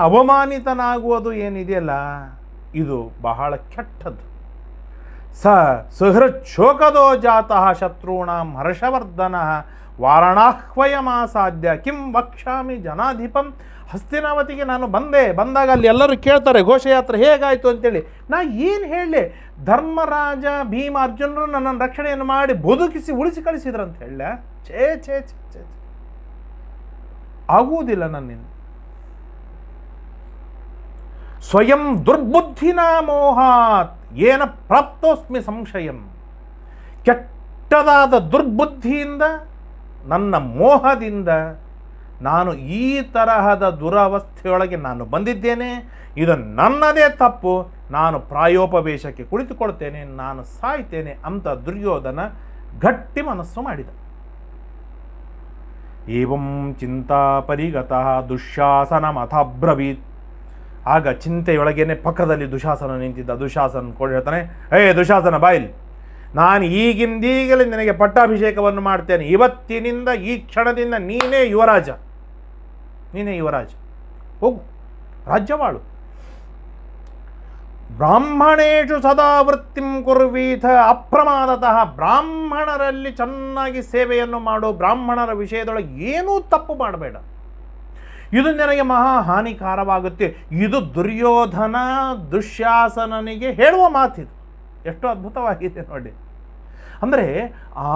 ಅವಮಾನಿತನಾಗುವುದು ಏನಿದೆಯಲ್ಲ, ಇದು ಬಹಳ ಕೆಟ್ಟದ್ದು. ಸುಹೃಚ್ಛೋಕದೋ ಜಾತಃ ಶತ್ರುಣಾಂ ಹರ್ಷವರ್ಧನಃ ವಾರಣಾಹ್ವಯಮಾಸಾದ್ಯ ಕಿಂ ವಕ್ಷ್ಯಾಮಿ ಜನಾಧಿಪಂ. ಹಸ್ತಿನಾವತಿಗೆ ನಾನು ಬಂದಾಗ ಅಲ್ಲಿ ಎಲ್ಲರೂ ಕೇಳ್ತಾರೆ ಘೋಷಯಾತ್ರೆ ಹೇಗಾಯಿತು ಅಂತೇಳಿ. ನಾ ಏನು ಹೇಳಲಿ, ಧರ್ಮರಾಜ ಭೀಮ ಅರ್ಜುನರು ನನ್ನನ್ನು ರಕ್ಷಣೆಯನ್ನು ಮಾಡಿ ಬದುಕಿಸಿ ಉಳಿಸಿ ಕಳಿಸಿದ್ರಂತ ಹೇಳ. ಛೇ ಛೇ ಛೇ ಛೇ ಆಗುವುದಿಲ್ಲ ನನ್ನಿಂದ. ಸ್ವಯಂ ದುರ್ಬುದ್ಧಿನ ಮೋಹಾತ್ ಏನ ಪ್ರಾಪ್ತೋಸ್ಮಿ ಸಂಶಯಂ. ಕೆಟ್ಟದಾದ ದುರ್ಬುದ್ಧಿಯಿಂದ, ನನ್ನ ಮೋಹದಿಂದ ನಾನು ಈ ತರಹದ ದುರವಸ್ಥೆಯೊಳಗೆ ನಾನು ಬಂದಿದ್ದೇನೆ. ಇದು ನನ್ನದೇ ತಪ್ಪು. ನಾನು ಪ್ರಾಯೋಪವೇಶಕ್ಕೆ ಕುಳಿತುಕೊಳ್ತೇನೆ, ನಾನು ಸಾಯ್ತೇನೆ ಅಂತ ದುರ್ಯೋಧನ ಗಟ್ಟಿ ಮನಸ್ಸು ಮಾಡಿದ. ಏವಂ ಚಿಂತಾ ಪರಿಗತಃ ದುಶ್ಯಾಸನಮಥಬ್ರವೀತ್. ಆಗ ಚಿಂತೆಯೊಳಗೇನೆ ಪಕ್ಕದಲ್ಲಿ ದುಶಾಸನ ನಿಂತಿದ್ದ. ದುಶಾಸನ ಕೂಡ ಹೇಳ್ತಾನೆ, ದುಶಾಸನ ಬಾಯಿಲ್, ನಾನು ಈಗಿಂದೀಗಲೇ ನಿನಗೆ ಪಟ್ಟಾಭಿಷೇಕವನ್ನು ಮಾಡ್ತೇನೆ. ಇವತ್ತಿನಿಂದ ಈ ಕ್ಷಣದಿಂದ ನೀನೇ ಯುವರಾಜ, ಹೋಗು ರಾಜ್ಯವಾಳು. ಬ್ರಾಹ್ಮಣೇಶು ಸದಾ ವೃತ್ತಿಂ ಕುರ್ವೀಥ ಅಪ್ರಮಾದತಃ. ಬ್ರಾಹ್ಮಣರಲ್ಲಿ ಚೆನ್ನಾಗಿ ಸೇವೆಯನ್ನು ಮಾಡು, ಬ್ರಾಹ್ಮಣರ ವಿಷಯದೊಳಗೆ ಏನೂ ತಪ್ಪು ಮಾಡಬೇಡ, ಇದು ನಿನಗೆ ಮಹಾ ಹಾನಿಕಾರವಾಗುತ್ತೆ. ಇದು ದುರ್ಯೋಧನ ದುಶ್ಯಾಸನನಿಗೆ ಹೇಳುವ ಮಾತಿದು. ಎಷ್ಟು ಅದ್ಭುತವಾಗಿದೆ ನೋಡಿ. ಅಂದರೆ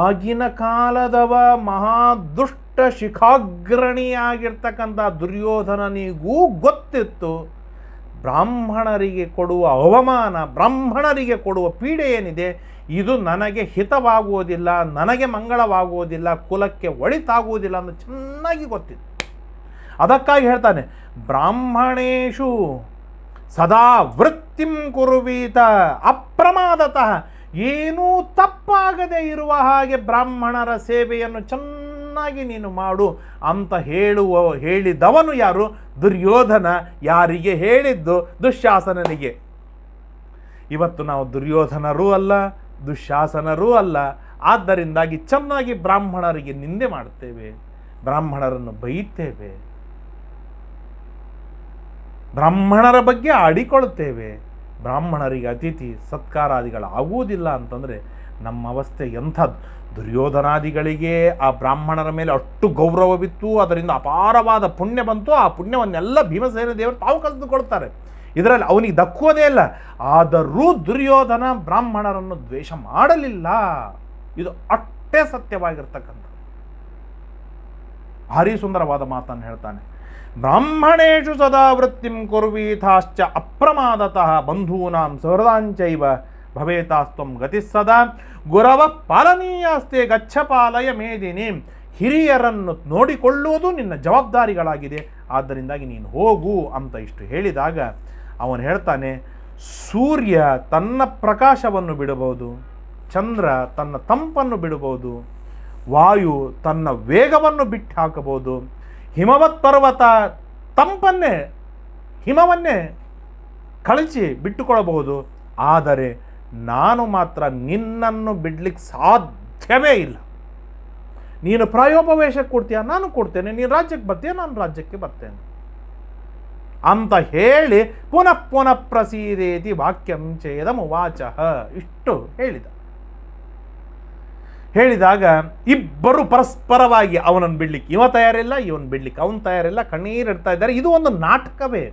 ಆಗಿನ ಕಾಲದವ ಮಹಾದುಷ್ಟ ಶಿಖಾಗ್ರಣಿಯಾಗಿರ್ತಕ್ಕಂಥ ದುರ್ಯೋಧನನಿಗೂ ಗೊತ್ತಿತ್ತು ಬ್ರಾಹ್ಮಣರಿಗೆ ಕೊಡುವ ಅವಮಾನ, ಬ್ರಾಹ್ಮಣರಿಗೆ ಕೊಡುವ ಪೀಡೆ ಏನಿದೆ, ಇದು ನನಗೆ ಹಿತವಾಗುವುದಿಲ್ಲ, ನನಗೆ ಮಂಗಳವಾಗುವುದಿಲ್ಲ, ಕುಲಕ್ಕೆ ಒಳಿತಾಗುವುದಿಲ್ಲ ಅಂತ ಚೆನ್ನಾಗಿ ಗೊತ್ತಿತ್ತು. ಅದಕ್ಕಾಗಿ ಹೇಳ್ತಾನೆ, ಬ್ರಾಹ್ಮಣೇಶು ಸದಾ ವೃತ್ತಿಂ ಕುರ್ವೀತ ಅಪ್ರಮಾದತಃ. ಏನೂ ತಪ್ಪಾಗದೆ ಇರುವ ಹಾಗೆ ಬ್ರಾಹ್ಮಣರ ಸೇವೆಯನ್ನು ಚೆನ್ನಾಗಿ ನೀನು ಮಾಡು ಅಂತ ಹೇಳಿದವನು ಯಾರು? ದುರ್ಯೋಧನ. ಯಾರಿಗೆ ಹೇಳಿದ್ದು? ದುಶ್ಯಾಸನನಿಗೆ. ಇವತ್ತು ನಾವು ದುರ್ಯೋಧನರೂ ಅಲ್ಲ, ದುಶ್ಯಾಸನರೂ ಅಲ್ಲ. ಆದ್ದರಿಂದಾಗಿ ಚೆನ್ನಾಗಿ ಬ್ರಾಹ್ಮಣರಿಗೆ ನಿಂದೆ ಮಾಡುತ್ತೇವೆ, ಬ್ರಾಹ್ಮಣರನ್ನು ಬೈಯುತ್ತೇವೆ, ಬ್ರಾಹ್ಮಣರ ಬಗ್ಗೆ ಆಡಿಕೊಳ್ಳುತ್ತೇವೆ. ಬ್ರಾಹ್ಮಣರಿಗೆ ಅತಿಥಿ ಸತ್ಕಾರಾದಿಗಳಾಗುವುದಿಲ್ಲ ಅಂತಂದರೆ ನಮ್ಮ ಅವಸ್ಥೆ ಎಂಥದ್ದು. ದುರ್ಯೋಧನಾದಿಗಳಿಗೆ ಆ ಬ್ರಾಹ್ಮಣರ ಮೇಲೆ ಅಷ್ಟು ಗೌರವವಿತ್ತು, ಅದರಿಂದ ಅಪಾರವಾದ ಪುಣ್ಯ ಬಂತು. ಆ ಪುಣ್ಯವನ್ನೆಲ್ಲ ಭೀಮಸೇನ ದೇವರು ತಾವು ಕಳೆದುಕೊಳ್ತಾರೆ, ಇದರಲ್ಲಿ ಅವನಿಗೆ ದಕ್ಕುವುದೇ ಇಲ್ಲ. ಆದರೂ ದುರ್ಯೋಧನ ಬ್ರಾಹ್ಮಣರನ್ನು ದ್ವೇಷ ಮಾಡಲಿಲ್ಲ. ಇದು ಅಷ್ಟೇ ಸತ್ಯವಾಗಿರ್ತಕ್ಕಂಥ ಭಾರಿ ಸುಂದರವಾದ ಮಾತನ್ನು ಹೇಳ್ತಾನೆ. ಬ್ರಾಹ್ಮಣೇಶು ಸದಾ ವೃತ್ತಿಂ ಕುರ್ವೀಥಾಶ್ಚ ಅಪ್ರಮಾದತಃ ಬಂಧೂನಾಂ ಸಹೃದಾಂಚೈವ ಭವೇತಾಸ್ತ್ವಂ ಗತಿ ಸದಾ ಗುರವ ಪಾಲನೀಯಾಸ್ತೆ ಗಚ್ಚ ಪಾಲಯ ಮೇದಿನಿ. ಹಿರಿಯರನ್ನು ನೋಡಿಕೊಳ್ಳುವುದು ನಿನ್ನ ಜವಾಬ್ದಾರಿಗಳಾಗಿದೆ, ಆದ್ದರಿಂದಾಗಿ ನೀನು ಹೋಗು ಅಂತ ಇಷ್ಟು ಹೇಳಿದಾಗ ಅವನು ಹೇಳ್ತಾನೆ, ಸೂರ್ಯ ತನ್ನ ಪ್ರಕಾಶವನ್ನು ಬಿಡಬಹುದು, ಚಂದ್ರ ತನ್ನ ತಂಪನ್ನು ಬಿಡಬಹುದು, ವಾಯು ತನ್ನ ವೇಗವನ್ನು ಬಿಟ್ಟು ಹಾಕಬಹುದು, ಹಿಮವತ್ ಪರ್ವತ ತಂಪನ್ನೇ ಹಿಮವನ್ನೇ ಕಳಚಿ ಬಿಟ್ಟುಕೊಳ್ಳಬಹುದು. ಆದರೆ ನಾನು ಮಾತ್ರ ನಿನ್ನನ್ನು ಬಿಡ್ಲಿಕ್ಕೆ ಸಾಧ್ಯವೇ ಇಲ್ಲ. ನೀನು ಪ್ರಾಯೋಪವೇಶಕ್ಕೆ ಕೊಡ್ತೀಯ, ನಾನು ಕೊಡ್ತೇನೆ. ನೀನು ರಾಜ್ಯಕ್ಕೆ ಬರ್ತೀಯ, ನಾನು ರಾಜ್ಯಕ್ಕೆ ಬರ್ತೇನೆ ಅಂತ ಹೇಳಿ ಪುನಃ ಪುನಃ ಪ್ರಸೀದೇತಿ ವಾಕ್ಯಂ ಚೇದಮುವಾಚಃ. ಇಷ್ಟು ಹೇಳಿದಾಗ ಇಬ್ಬರು ಪರಸ್ಪರವಾಗಿ ಅವನನ್ನು ಬಿಡ್ಲಿಕ್ಕೆ ಇವ ತಯಾರಿಲ್ಲ, ಇವನು ಬಿಡ್ಲಿಕ್ಕೆ ಅವನು ತಯಾರಿಲ್ಲ, ಕಣ್ಣೀರಿಡ್ತಾ ಇದ್ದಾರೆ. ಇದು ಒಂದು ನಾಟಕವೇ.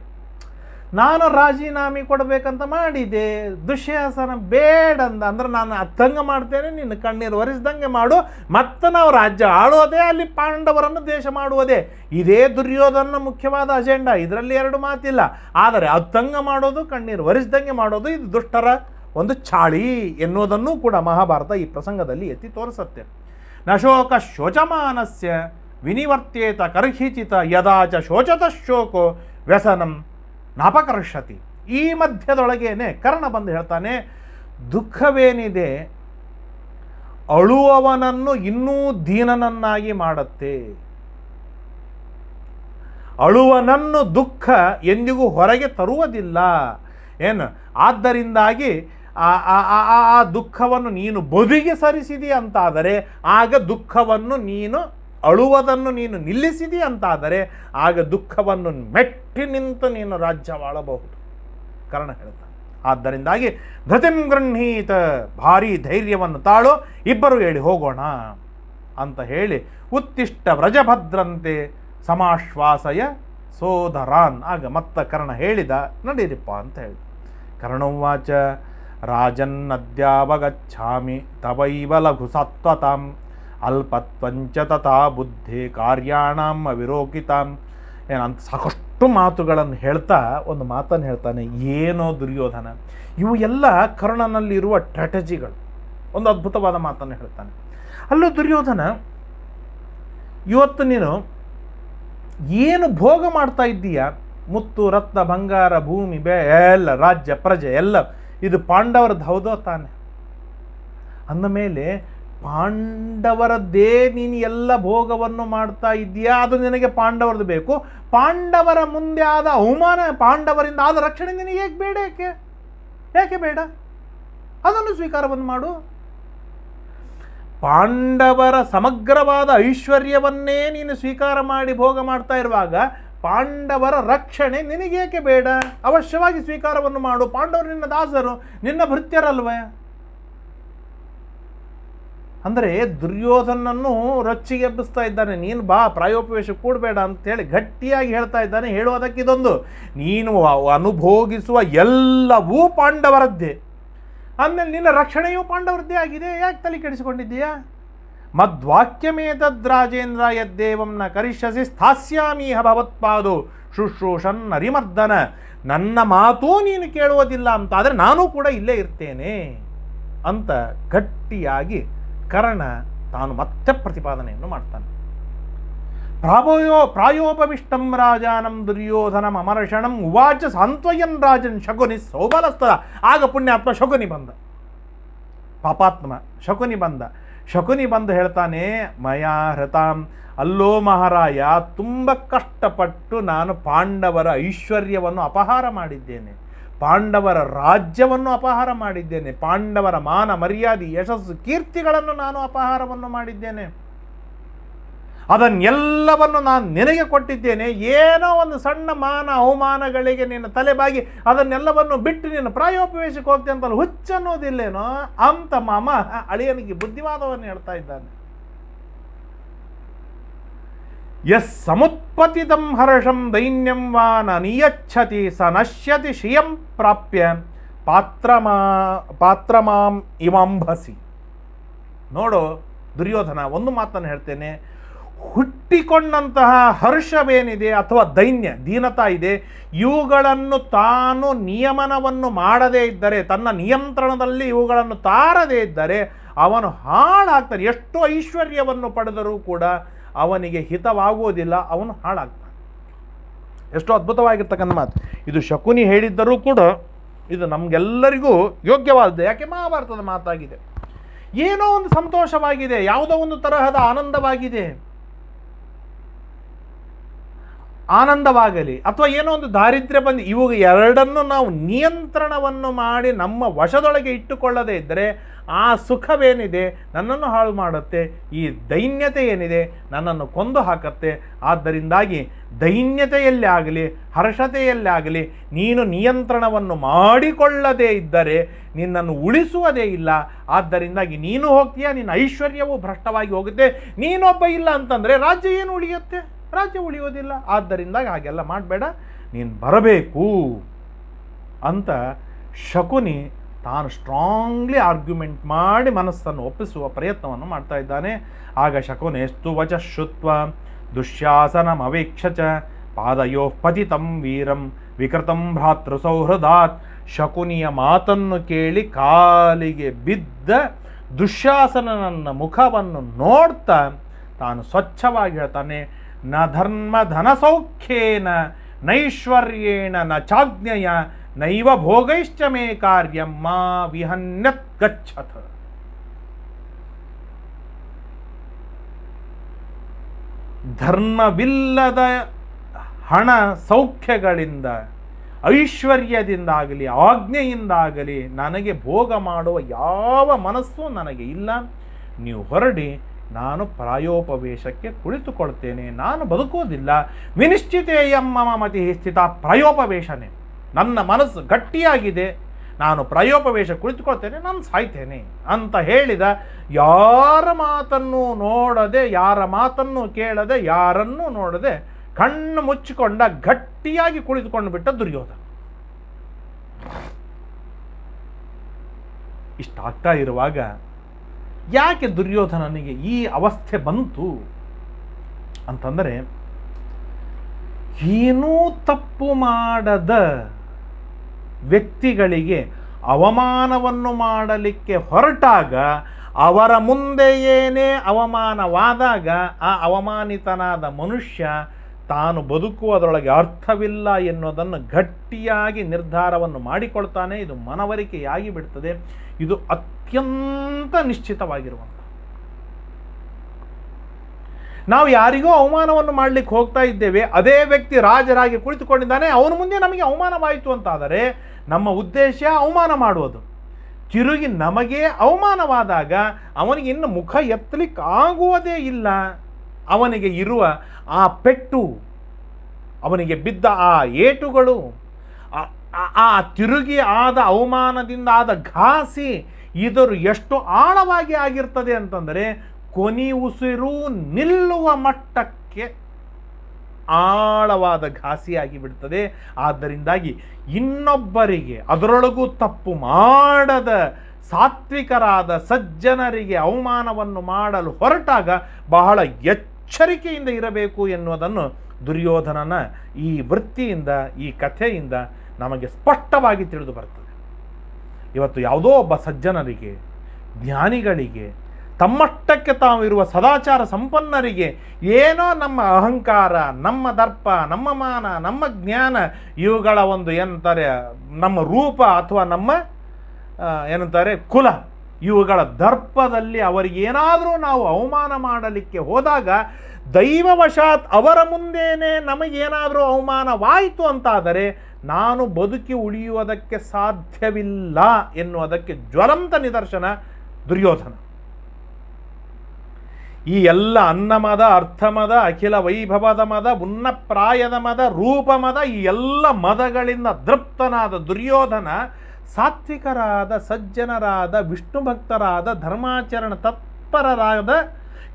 ನಾನು ರಾಜೀನಾಮೆ ಕೊಡಬೇಕಂತ ಮಾಡಿದೆ, ದುಶ್ಯಾಸನ ಬೇಡಂದ ಅಂದ್ರೆ ನಾನು ಅತ್ತಂಗ ಮಾಡ್ತೇನೆ, ನಿನ್ನ ಕಣ್ಣೀರು ಒರೆಸ್ದಂಗೆ ಮಾಡು, ಮತ್ತೆ ನಾವು ರಾಜ್ಯ ಆಳುವುದೇ, ಅಲ್ಲಿ ಪಾಂಡವರನ್ನು ದೇಶ ಮಾಡುವುದೇ. ಇದೇ ದುರ್ಯೋಧನ ಮುಖ್ಯವಾದ ಅಜೆಂಡಾ, ಇದರಲ್ಲಿ ಎರಡು ಮಾತಿಲ್ಲ. ಆದರೆ ಅತ್ತಂಗ ಮಾಡೋದು, ಕಣ್ಣೀರು ಒರೆಸ್ದಂಗೆ ಮಾಡೋದು, ಇದು ದುಷ್ಟರ ಒಂದು ಚಾಳಿ ಎನ್ನುವುದನ್ನು ಕೂಡ ಮಹಾಭಾರತ ಈ ಪ್ರಸಂಗದಲ್ಲಿ ಎತ್ತಿ ತೋರಿಸುತ್ತೆ. ನಶೋಕ ಶೋಚಮಾನಸ್ಯ ವಿನಿವರ್ತೇತ ಕರ್ಹಿಚಿತ ಯದಾಚ ಶೋಚತ ಶೋಕೋ ವ್ಯಸನಂ ನಾಪಕರ್ಷತಿ. ಈ ಮಧ್ಯದೊಳಗೇನೆ ಕರ್ಣ ಬಂದು ಹೇಳ್ತಾನೆ, ದುಃಖವೇನಿದೆ ಅಳುವವನನ್ನು ಇನ್ನೂ ದೀನನನ್ನಾಗಿ ಮಾಡುತ್ತೆ. ಅಳುವನನ್ನು ದುಃಖ ಎಂದಿಗೂ ಹೊರಗೆ ತರುವುದಿಲ್ಲ. ಏನು? ಆದ್ದರಿಂದಾಗಿ ಆ ದುಃಖವನ್ನು ನೀನು ಬದಿಗೆ ಸರಿಸಿದಿ ಅಂತಾದರೆ, ಆಗ ದುಃಖವನ್ನು ನೀನು ಅಳುವುದನ್ನು ನೀನು ನಿಲ್ಲಿಸಿದಿ ಅಂತಾದರೆ, ಆಗ ದುಃಖವನ್ನು ಮೆಟ್ಟಿ ನಿಂತು ನೀನು ರಾಜ್ಯವಾಳಬಹುದು ಕರ್ಣ ಹೇಳ್ತಾನೆ. ಆದ್ದರಿಂದಾಗಿ ಧೃತಿಂ ಗೃಹೀತ, ಭಾರೀ ಧೈರ್ಯವನ್ನು ತಾಳು, ಇಬ್ಬರು ಹೇಳಿ ಹೋಗೋಣ ಅಂತ ಹೇಳಿ ಉತ್ತಿಷ್ಟ ವ್ರಜಭದ್ರಂತೆ ಸಮಾಶ್ವಾಸಯ ಸೋದರಾನ್. ಆಗ ಮತ್ತ ಕರ್ಣ ಹೇಳಿದ, ನಡೀರಿಪ್ಪ ಅಂತ ಹೇಳಿ. ಕರ್ಣೋವಾಚ ರಾಜನ್ನದ್ಯಾವಗಚ್ಛಾಮಿ ತವೈವ ಲಘು ಸತ್ವತಾಂ ಅಲ್ಪತ್ವಂಚ ತಥಾ ಬುದ್ಧಿ ಕಾರ್ಯಾಣಾಂ ಅವಿರೋಕಿತಾಂ. ಏನಂತ ಸಾಕಷ್ಟು ಮಾತುಗಳನ್ನು ಹೇಳ್ತಾ ಒಂದು ಮಾತನ್ನು ಹೇಳ್ತಾನೆ. ಏನೋ ದುರ್ಯೋಧನ, ಇವು ಎಲ್ಲ ಕರ್ಣನಲ್ಲಿರುವ ಸ್ಟ್ರಾಟಜಿಗಳು. ಒಂದು ಅದ್ಭುತವಾದ ಮಾತನ್ನು ಹೇಳ್ತಾನೆ. ಅಲ್ಲೂ ದುರ್ಯೋಧನ, ಇವತ್ತು ನೀನು ಏನು ಭೋಗ ಮಾಡ್ತಾ ಇದ್ದೀಯ, ಮುತ್ತು ರತ್ನ ಬಂಗಾರ ಭೂಮಿ ಎಲ್ಲ ರಾಜ್ಯ ಪ್ರಜೆ ಎಲ್ಲ ಇದು ಪಾಂಡವರದ್ದು ಹೌದೋ ತಾನೆ? ಅಂದಮೇಲೆ ಪಾಂಡವರದ್ದೇ ನೀನು ಎಲ್ಲ ಭೋಗವನ್ನು ಮಾಡ್ತಾ ಇದ್ದೀಯಾ, ಅದು ನಿನಗೆ ಪಾಂಡವರದ್ದು ಬೇಕು. ಪಾಂಡವರ ಮುಂದೆ ಆದ ಅವಮಾನ, ಪಾಂಡವರಿಂದ ಆದ ರಕ್ಷಣೆ ನಿನಗೆ ಹೇಗೆ ಬೇಡ? ಯಾಕೆ ಬೇಡ? ಅದನ್ನು ಸ್ವೀಕಾರವನ್ನು ಮಾಡು. ಪಾಂಡವರ ಸಮಗ್ರವಾದ ಐಶ್ವರ್ಯವನ್ನೇ ನೀನು ಸ್ವೀಕಾರ ಮಾಡಿ ಭೋಗ ಮಾಡ್ತಾ ಇರುವಾಗ ಪಾಂಡವರ ರಕ್ಷಣೆ ನಿನಗೇಕೆ ಬೇಡ? ಅವಶ್ಯವಾಗಿ ಸ್ವೀಕಾರವನ್ನು ಮಾಡು. ಪಾಂಡವರು ನಿನ್ನ ದಾಸರು, ನಿನ್ನ ಭೃತ್ಯರಲ್ವೇ? ಅಂದರೆ ದುರ್ಯೋಧನನ್ನು ರೊಚ್ಚಿಗೆ ಎಬ್ಬಿಸ್ತಾ ಇದ್ದಾನೆ. ನೀನು ಬಾ, ಪ್ರಾಯೋಪವೇಶ ಕೂಡಬೇಡ ಅಂತೇಳಿ ಗಟ್ಟಿಯಾಗಿ ಹೇಳ್ತಾ ಇದ್ದಾನೆ. ಹೇಳುವುದಕ್ಕಿದೊಂದು, ನೀನು ಅನುಭೋಗಿಸುವ ಎಲ್ಲವೂ ಪಾಂಡವರದ್ದೇ, ಅಂದಮೇಲೆ ನಿನ್ನ ರಕ್ಷಣೆಯೂ ಪಾಂಡವರದ್ದೇ ಆಗಿದೆ. ಯಾಕೆ ತಲೆ ಕೆಡಿಸಿಕೊಂಡಿದ್ದೀಯಾ? ಮದ್ವಾಕ್ಯಮೇತದ್ರಾಜೇಂದ್ರ ಯದ್ದೇವಂ ನ ಕರಿಷ್ಯಸಿ ಸ್ಥಾಸ್ಯಾಮೀಹ ಭವತ್ಪಾದು ಶುಶ್ರೂಷನ್ ನರಿಮರ್ದನ. ನನ್ನ ಮಾತೂ ನೀನು ಕೇಳುವುದಿಲ್ಲ ಅಂತ ಆದರೆ ನಾನೂ ಕೂಡ ಇಲ್ಲೇ ಇರ್ತೇನೆ ಅಂತ ಗಟ್ಟಿಯಾಗಿ ಕರ್ಣ ತಾನು ಮತ್ತೆ ಪ್ರತಿಪಾದನೆಯನ್ನು ಮಾಡ್ತಾನೆ. ಪ್ರಾಯೋಪವಿಷ್ಟಂ ರಾಜಾನಂ ದುರ್ಯೋಧನಂ ಅಮರ್ಷಣಂ ಉವಾಚ ಸಾಂತ್ವಯನ್ ರಾಜನ್ ಶಕುನಿ ಸೌಬಲಸ್ತದ. ಆಗ ಪುಣ್ಯಾತ್ಮ ಶಕುನಿ ಬಂದ, ಪಾಪಾತ್ಮ ಶಕುನಿ ಬಂದ. ಶಕುನಿ ಬಂದು ಹೇಳ್ತಾನೆ, ಮಯಾ ಹೃತಾಂ, ಅಲ್ಲೋ ಮಹಾರಾಯ, ತುಂಬ ಕಷ್ಟಪಟ್ಟು ನಾನು ಪಾಂಡವರ ಐಶ್ವರ್ಯವನ್ನು ಅಪಹಾರ ಮಾಡಿದ್ದೇನೆ, ಪಾಂಡವರ ರಾಜ್ಯವನ್ನು ಅಪಹಾರ ಮಾಡಿದ್ದೇನೆ, ಪಾಂಡವರ ಮಾನ ಮರ್ಯಾದೆ ಯಶಸ್ಸು ಕೀರ್ತಿಗಳನ್ನು ನಾನು ಅಪಹಾರವನ್ನು ಮಾಡಿದ್ದೇನೆ. ಅದನ್ನೆಲ್ಲವನ್ನು ನಾನು ನಿನಗೆ ಕೊಟ್ಟಿದ್ದೇನೆ. ಏನೋ ಒಂದು ಸಣ್ಣ ಮಾನ ಅವಮಾನಗಳಿಗೆ ನೀನು ತಲೆಬಾಗಿ ಅದನ್ನೆಲ್ಲವನ್ನು ಬಿಟ್ಟು ನೀನು ಪ್ರಾಯೋಪವೇಶಕ್ಕೆ ಹೋಗ್ತೀನಿ ಅಂತಲ್ಲ, ಹುಚ್ಚನ್ನೋದಿಲ್ಲೇನೋ ಅಂತ ಮಾಮ ಅಳಿಯನಿಗೆ ಬುದ್ಧಿವಾದವನ್ನು ಹೇಳ್ತಾ ಇದ್ದಾನೆ. ಯಸ್ ಸಮುತ್ಪತಿತಂ ಹರ್ಷಂ ದೈನ್ಯಂ ವಾ ನ ನಿಯಚ್ಛತಿ ಸ ನಶ್ಯತಿ ಶ್ರಿಯಂ ಪ್ರಾಪ್ಯ ಪಾತ್ರಮಾಂ ಇವಂಭಸಿ. ನೋಡು ದುರ್ಯೋಧನ, ಒಂದು ಮಾತನ್ನು ಹೇಳ್ತೇನೆ. ಹುಟ್ಟಿಕೊಂಡಂತಹ ಹರ್ಷವೇನಿದೆ ಅಥವಾ ದೈನ್ಯ ದೀನತಾ ಇದೆ, ಇವುಗಳನ್ನು ತಾನು ನಿಯಮನವನ್ನು ಮಾಡದೇ ಇದ್ದರೆ, ತನ್ನ ನಿಯಂತ್ರಣದಲ್ಲಿ ಇವುಗಳನ್ನು ತಾರದೇ ಇದ್ದರೆ ಅವನು ಹಾಳಾಗ್ತಾನೆ. ಎಷ್ಟು ಐಶ್ವರ್ಯವನ್ನು ಪಡೆದರೂ ಕೂಡ ಅವನಿಗೆ ಹಿತವಾಗುವುದಿಲ್ಲ, ಅವನು ಹಾಳಾಗ್ತಾನೆ. ಎಷ್ಟು ಅದ್ಭುತವಾಗಿರ್ತಕ್ಕಂಥ ಮಾತು ಇದು. ಶಕುನಿ ಹೇಳಿದ್ದರೂ ಕೂಡ ಇದು ನಮಗೆಲ್ಲರಿಗೂ ಯೋಗ್ಯವಾದದ್ದು. ಯಾಕೆ ಮಹಾಭಾರತದ ಮಾತಾಗಿದೆ. ಏನೋ ಒಂದು ಸಂತೋಷವಾಗಿದೆ, ಯಾವುದೋ ಒಂದು ತರಹದ ಆನಂದವಾಗಲಿ ಅಥವಾ ಏನೋ ಒಂದು ದಾರಿದ್ರ್ಯ ಬಂದು, ಇವು ಎರಡನ್ನು ನಾವು ನಿಯಂತ್ರಣವನ್ನು ಮಾಡಿ ನಮ್ಮ ವಶದೊಳಗೆ ಇಟ್ಟುಕೊಳ್ಳದೇ ಇದ್ದರೆ ಆ ಸುಖವೇನಿದೆ ನನ್ನನ್ನು ಹಾಳು ಮಾಡುತ್ತೆ, ಈ ದೈನ್ಯತೆ ಏನಿದೆ ನನ್ನನ್ನು ಕೊಂದು ಹಾಕತ್ತೆ. ಆದ್ದರಿಂದಾಗಿ ದೈನ್ಯತೆಯಲ್ಲೇ ಆಗಲಿ ಹರ್ಷತೆಯಲ್ಲೇ ಆಗಲಿ ನೀನು ನಿಯಂತ್ರಣವನ್ನು ಮಾಡಿಕೊಳ್ಳದೇ ಇದ್ದರೆ ನಿನ್ನನ್ನು ಉಳಿಸುವುದೇ ಇಲ್ಲ. ಆದ್ದರಿಂದಾಗಿ ನೀನು ಹೋಗ್ತೀಯ, ನಿನ್ನ ಐಶ್ವರ್ಯವು ಭ್ರಷ್ಟವಾಗಿ ಹೋಗುತ್ತೆ. ನೀನೊಬ್ಬ ಇಲ್ಲ ಅಂತಂದರೆ ರಾಜ್ಯ ಏನು ಉಳಿಯುತ್ತೆ? ರಾಜ್ಯ ಉಳಿಯೋದಿಲ್ಲ. ಆದ್ದರಿಂದಾಗಿ ಹಾಗೆಲ್ಲ ಮಾಡಬೇಡ, ನೀನು ಬರಬೇಕು ಅಂತ ಶಕುನಿ ತಾನು ಸ್ಟ್ರಾಂಗ್ಲಿ ಆರ್ಗ್ಯುಮೆಂಟ್ ಮಾಡಿ ಮನಸ್ಸನ್ನು ಒಪ್ಪಿಸುವ ಪ್ರಯತ್ನವನ್ನು ಮಾಡ್ತಾ ಇದ್ದಾನೆ. ಆಗ ಶಕುನೇಸ್ತು ವಚ ಶ್ರುತ್ವ ದುಶ್ಯಾಸನಮವೇಕ್ಷ ಚ ಪಾದಯೋ ಪತಿತಂ ವೀರಂ ವಿಕೃತಂ ಭ್ರಾತೃ ಸೌಹೃದಾತ್. ಶಕುನಿಯ ಮಾತನ್ನು ಕೇಳಿ ಕಾಲಿಗೆ ಬಿದ್ದ ದುಶ್ಯಾಸನನ ಮುಖವನ್ನು ನೋಡ್ತಾ ತಾನು ಸ್ವಚ್ಛವಾಗಿ ಹೇಳ್ತಾನೆ, ನ ಧರ್ಮ ಧನ ಸೌಖ್ಯೇನ ನೈಶ್ವರ್ಯೇಣ ನ ಚಾಜ್ಞೆಯ ನೈವ ಭೋಗೈಶ್ಚ ಮೇ ಕಾರ್ಯಂ ಮಾ ವಿಹನ್ಯತ್ ಗಚ್ಚಥ. ಧರ್ಮವಿಲ್ಲದ ಹಣ ಸೌಖ್ಯಗಳಿಂದ ಐಶ್ವರ್ಯದಿಂದಾಗಲಿ ಆಜ್ಞೆಯಿಂದಾಗಲಿ ನನಗೆ ಭೋಗ ಮಾಡುವ ಯಾವ ಮನಸ್ಸು ನನಗೆ ಇಲ್ಲ. ನೀವು ಹೊರಡಿ, ನಾನು ಪ್ರಾಯೋಪವೇಶಕ್ಕೆ ಕುಳಿತುಕೊಳ್ತೇನೆ, ನಾನು ಬದುಕೋದಿಲ್ಲ. ವಿನಿಶ್ಚಿತೇಯಂ ಮಮ ಮತಿ ಸ್ಥಿತ ಪ್ರಾಯೋಪವೇಶನೇ, ನನ್ನ ಮನಸ್ಸು ಗಟ್ಟಿಯಾಗಿದೆ, ನಾನು ಪ್ರಾಯೋಪವೇಶ ಕುಳಿತುಕೊಳ್ತೇನೆ, ನಾನು ಸಾಯ್ತೇನೆ ಅಂತ ಹೇಳಿದ. ಯಾರ ಮಾತನ್ನು ನೋಡದೆ, ಯಾರ ಮಾತನ್ನು ಕೇಳದೆ, ಯಾರನ್ನೂ ನೋಡದೆ ಕಣ್ಣು ಮುಚ್ಚಿಕೊಂಡ ಗಟ್ಟಿಯಾಗಿ ಕುಳಿತುಕೊಂಡು ಬಿಟ್ಟ ದುರ್ಯೋಧನ. ಇಷ್ಟಾಗ್ತಾ ಇರುವಾಗ ಯಾಕೆ ದುರ್ಯೋಧನನಿಗೆ ಈ ಅವಸ್ಥೆ ಬಂತು ಅಂತಂದರೆ, ಏನೂ ತಪ್ಪು ಮಾಡದ ವ್ಯಕ್ತಿಗಳಿಗೆ ಅವಮಾನವನ್ನು ಮಾಡಲಿಕ್ಕೆ ಹೊರಟಾಗ, ಅವರ ಮುಂದೆ ಏನೇ ಅವಮಾನವಾದಾಗ ಆ ಅವಮಾನಿತನಾದ ಮನುಷ್ಯ ತಾನು ಬದುಕುವುದರೊಳಗೆ ಅರ್ಥವಿಲ್ಲ ಎನ್ನುವುದನ್ನು ಗಟ್ಟಿಯಾಗಿ ನಿರ್ಧಾರವನ್ನು ಮಾಡಿಕೊಳ್ತಾನೆ. ಇದು ಮನವರಿಕೆಯಾಗಿ ಬಿಡ್ತದೆ. ಇದು ಅತ್ಯಂತ ನಿಶ್ಚಿತವಾಗಿರುವಂಥ. ನಾವು ಯಾರಿಗೋ ಅವಮಾನವನ್ನು ಮಾಡಲಿಕ್ಕೆ ಹೋಗ್ತಾ ಇದ್ದೇವೆ, ಅದೇ ವ್ಯಕ್ತಿ ರಾಜರಾಗಿ ಕುಳಿತುಕೊಂಡಿದ್ದಾನೆ, ಅವನ ಮುಂದೆ ನಮಗೆ ಅವಮಾನವಾಯಿತು ಅಂತಾದರೆ ನಮ್ಮ ಉದ್ದೇಶ ಅವಮಾನ ಮಾಡುವುದು. ತಿರುಗಿ ನಮಗೆ ಅವಮಾನವಾದಾಗ ಅವನಿಗೆ ಇನ್ನು ಮುಖ ಎತ್ತಲಿಕ್ಕೆ ಆಗುವುದೇ ಇಲ್ಲ. ಅವನಿಗೆ ಇರುವ ಆ ಪೆಟ್ಟು, ಅವನಿಗೆ ಬಿದ್ದ ಆ ಏಟುಗಳು, ಆ ತಿರುಗಿ ಆದ ಅವಮಾನದಿಂದ ಆದ ಘಾಸಿ, ಇದರು ಎಷ್ಟು ಆಳವಾಗಿ ಆಗಿರ್ತದೆ ಅಂತಂದರೆ ಕೊನಿ ಉಸಿರು ನಿಲ್ಲುವ ಮಟ್ಟಕ್ಕೆ ಆಳವಾದ ಘಾಸಿಯಾಗಿ ಬಿಡ್ತದೆ. ಆದ್ದರಿಂದಾಗಿ ಇನ್ನೊಬ್ಬರಿಗೆ, ಅದರೊಳಗೂ ತಪ್ಪು ಮಾಡದ ಸಾತ್ವಿಕರಾದ ಸಜ್ಜನರಿಗೆ ಅವಮಾನವನ್ನು ಮಾಡಲು ಹೊರಟಾಗ ಬಹಳ ಎಚ್ಚರಿಕೆಯಿಂದ ಇರಬೇಕು ಎನ್ನುವುದನ್ನು ದುರ್ಯೋಧನನ ಈ ವೃತ್ತಿಯಿಂದ, ಈ ಕಥೆಯಿಂದ ನಮಗೆ ಸ್ಪಷ್ಟವಾಗಿ ತಿಳಿದು ಬರ್ತದೆ. ಇವತ್ತು ಯಾವುದೋ ಒಬ್ಬ ಸಜ್ಜನರಿಗೆ, ಜ್ಞಾನಿಗಳಿಗೆ, ತಮ್ಮಷ್ಟಕ್ಕೆ ತಾವು ಇರುವ ಸದಾಚಾರ ಸಂಪನ್ನರಿಗೆ ಏನೋ ನಮ್ಮ ಅಹಂಕಾರ, ನಮ್ಮ ದರ್ಪ, ನಮ್ಮ ಮಾನ, ನಮ್ಮ ಜ್ಞಾನ, ಇವುಗಳ ಒಂದು ಏನಂತಾರೆ ನಮ್ಮ ರೂಪ ಅಥವಾ ನಮ್ಮ ಏನಂತಾರೆ ಕುಲ, ಇವುಗಳ ದರ್ಪದಲ್ಲಿ ಅವರಿಗೇನಾದರೂ ನಾವು ಅವಮಾನ ಮಾಡಲಿಕ್ಕೆ ಹೋದಾಗ ದೈವವಶಾತ್ ಅವರ ಮುಂದೇನೆ ನಮಗೇನಾದರೂ ಅವಮಾನವಾಯಿತು ಅಂತಾದರೆ ನಾನು ಬದುಕಿ ಉಳಿಯುವುದಕ್ಕೆ ಸಾಧ್ಯವಿಲ್ಲ ಎನ್ನುವುದಕ್ಕೆ ಜ್ವಲಂತ ನಿದರ್ಶನ ದುರ್ಯೋಧನ. ಈ ಎಲ್ಲ ಅನ್ನಮದ, ಅರ್ಥಮದ, ಅಖಿಲ ವೈಭವದ ಮದ, ಉನ್ನಪ್ರಾಯದ ಮದ, ರೂಪಮದ, ಈ ಎಲ್ಲ ಮದಗಳಿಂದ ತೃಪ್ತನಾದ ದುರ್ಯೋಧನ ಸಾತ್ವಿಕರಾದ, ಸಜ್ಜನರಾದ, ವಿಷ್ಣು ಭಕ್ತರಾದ, ಧರ್ಮಾಚರಣ ತತ್ಪರರಾದ,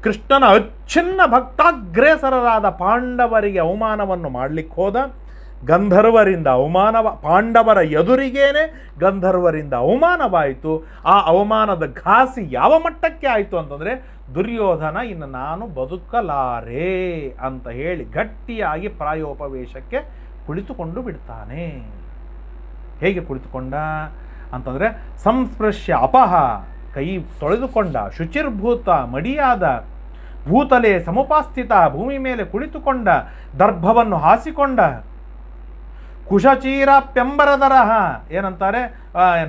ಕೃಷ್ಣನ ಅಚ್ಛಿನ್ನ ಭಕ್ತಾಗ್ರೇಸರರಾದ ಪಾಂಡವರಿಗೆ ಅವಮಾನವನ್ನು ಮಾಡಲಿಕ್ಕೆ ಹೋದ. ಗಂಧರ್ವರಿಂದ ಪಾಂಡವರ ಎದುರಿಗೇನೆ ಗಂಧರ್ವರಿಂದ ಅವಮಾನವಾಯಿತು. ಆ ಅವಮಾನದ ಘಾಸಿ ಯಾವ ಮಟ್ಟಕ್ಕೆ ಆಯಿತು ಅಂತಂದರೆ, ದುರ್ಯೋಧನ ಇನ್ನು ನಾನು ಬದುಕಲಾರೆ ಅಂತ ಹೇಳಿ ಗಟ್ಟಿಯಾಗಿ ಪ್ರಾಯೋಪವೇಶಕ್ಕೆ ಕುಳಿತುಕೊಂಡು ಬಿಡ್ತಾನೆ. ಹೇಗೆ ಕುಳಿತುಕೊಂಡ ಅಂತಂದರೆ, ಸಂಸ್ಪೃಶ್ಯ ಅಪಹ, ಕೈ ತೊಳೆದುಕೊಂಡ, ಶುಚಿರ್ಭೂತ, ಮಡಿಯಾದ, ಭೂತಲೆ ಸಮುಪಾಸ್ಥಿತ, ಭೂಮಿ ಮೇಲೆ ಕುಳಿತುಕೊಂಡ, ದರ್ಭವನ್ನು ಹಾಸಿಕೊಂಡ, ಕುಶಚೀರಾಪ್ಯಂಬರದರಹ, ಏನಂತಾರೆ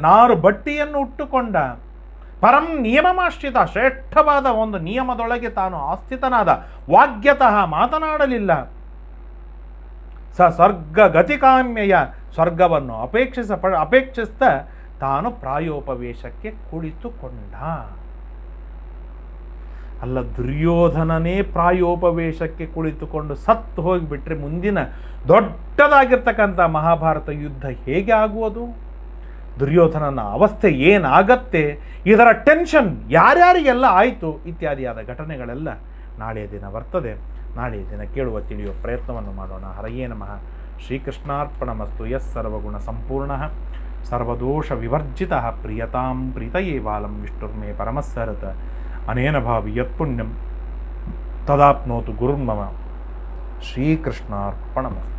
ನಾರು ಬಟ್ಟಿಯನ್ನು ಉಟ್ಟುಕೊಂಡ, ಪರಂ ನಿಯಮಮಾಶ್ರಿತ, ಶ್ರೇಷ್ಠವಾದ ಒಂದು ನಿಯಮದೊಳಗೆ ತಾನು ಆಸ್ಥಿತನಾದ, ವಾಗ್ಯತಃ ಮಾತನಾಡಲಿಲ್ಲ, ಸ್ವರ್ಗ ಗತಿಕಾಮ್ಯಯ, ಸ್ವರ್ಗವನ್ನು ಅಪೇಕ್ಷಿಸ್ತಾ ತಾನು ಪ್ರಾಯೋಪವೇಶಕ್ಕೆ ಕುಳಿತುಕೊಂಡ. ಅಲ್ಲ, ದುರ್ಯೋಧನನೇ ಪ್ರಾಯೋಪವೇಶಕ್ಕೆ ಕುಳಿತುಕೊಂಡು ಸತ್ತು ಹೋಗಿಬಿಟ್ರೆ ಮುಂದಿನ ದೊಡ್ಡದಾಗಿರ್ತಕ್ಕಂಥ ಮಹಾಭಾರತ ಯುದ್ಧ ಹೇಗೆ ಆಗುವುದು? ದುರ್ಯೋಧನನ ಅವಸ್ಥೆ ಏನಾಗತ್ತೆ, ಇದರ ಟೆನ್ಷನ್ ಯಾರ್ಯಾರಿಗೆಲ್ಲ ಆಯಿತು ಇತ್ಯಾದಿಯಾದ ಘಟನೆಗಳೆಲ್ಲ ನಾಳೆಯ ದಿನ ಬರ್ತದೆ. ನಾಳೆಯ ದಿನ ಕೇಳುವ ತಿಳಿಯುವ ಪ್ರಯತ್ನವನ್ನು ಮಾಡೋಣ. ಹರಯೇ ನಮಃ. ಶ್ರೀಕೃಷ್ಣಾರ್ಪಣಮಸ್ತು. ಯಸ್ ಸರ್ವಗುಣ ಸಂಪೂರ್ಣಃ ಸರ್ವದೋಷ ವಿವರ್ಜಿತಃ ಪ್ರಿಯತಾಂ ಪ್ರೀತಯೇ ಬಾಲಂ ವಿಷ್ಣುರ್ಮೇ ಪರಮಸ್ಸರತ ಅನೇನ ಭಾವಿ ಯತ್ಪುಣ್ಯಂ ತದಾಪ್ನೋತು ಗುರುರ್ಮಮ. ಶ್ರೀಕೃಷ್ಣಾರ್ಪಣಮಸ್ತು.